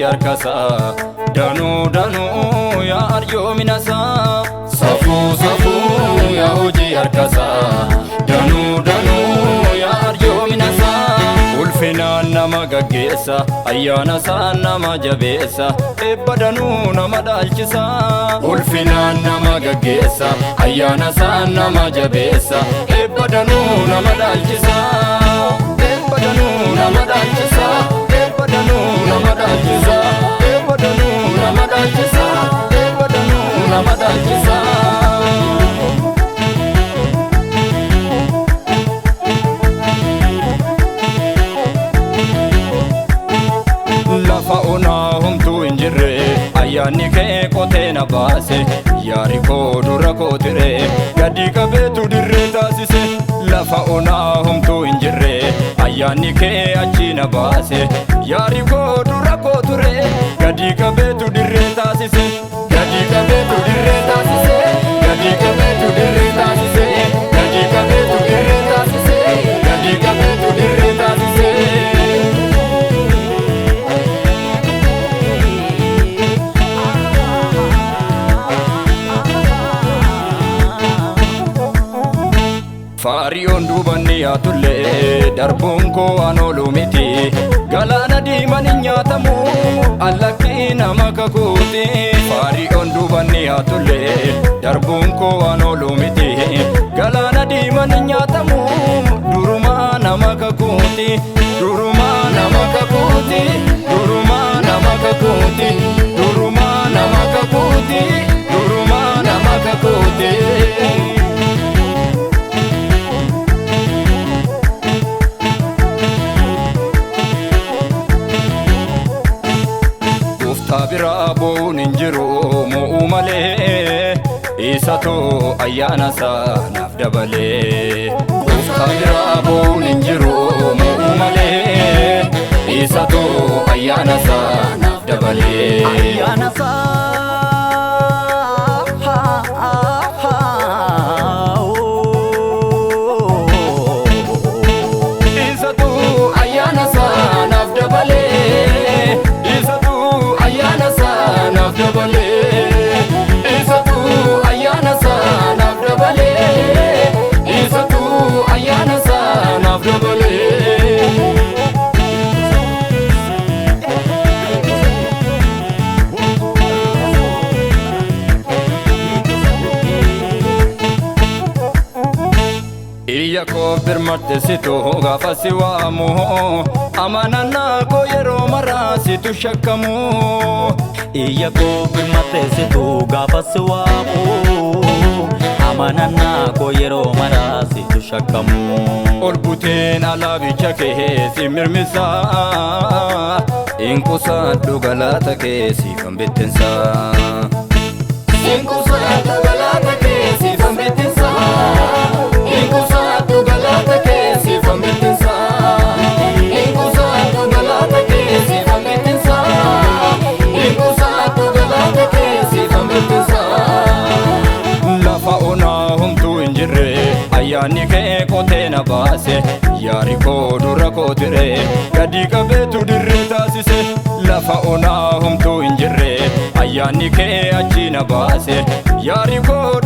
harkasa danu ya aryo minasa safu ya hojii harkasa danu ya aryo minasa ulfinaan nama gaggeessa ayyaana isaa nama jabeessa eebba danuu nama dhaalchisa ulfinaan nama gaggeessa ayyaana isaa nama jabeessa eebba danuu nama dhaalchisa eebba danuu nama dhaalchisa eebba danuu nama dhaalchisa eebba danuu nama dhaalchisa eebba danuu nama dhaalchisa lafa onaa homtuu hin jirre ayyaanni kee qotee na baase yaari koo dura koo ture gadi qabeetu dirree taasise lafa onaa homtuu hin jirre ayyaanni kee achi na baase yaari koo dura koo ture gadi qabeetu dirree taasise gadi qabeetu dirree taasise gadi qabeetu dirree taasise gadi qabeetu dirree taasise gadi qabeetu dirree taasise Faariyoon duubanni yaatullee darbuun koo anooluu miti galaana diiman hin nyaatamu allakkii nama kakuuti faariyoon duubanni yaatullee darbuun koo anooluu miti galaana diiman hin nyaatamu durumaa nama kakuuti durumaa nama kakuuti durumaa nama kakuuti durumaa nama kakuuti durumaa nama kakuuti Tabira boon hin jiru mo'uu malee isatu ayyaana isaa naaf dabalee tabira boon hin jiru mo'uu malee isatu ayyaana isaa naaf dabalee ayyaana Iya ko birmarte situ gaafa si waamu amanana ko yeroo maraa situ shakkamu Iya ko birmarte situ gaafa si waamu amanana ko yeroo maraa situ shakkamu ol buteen alaabicha kee si mirmisa inqusaadhu galaata kee siifan bittinsa inqusaadhu galaata kee siifan bittinsa inqusaadhu galaata kee siifan bittinsa inqusaadhu galaata kee siifan bittinsa inqusaadhu galaata kee siifan bittinsa lafa onaa homtuu hin jirre ayyaanni kee qotee na baase yaari koo dura koo ture gadi qabeetu dirree taasise lafa onaa homtuu hin jirre ayyaanni kee achi na baase yaari koo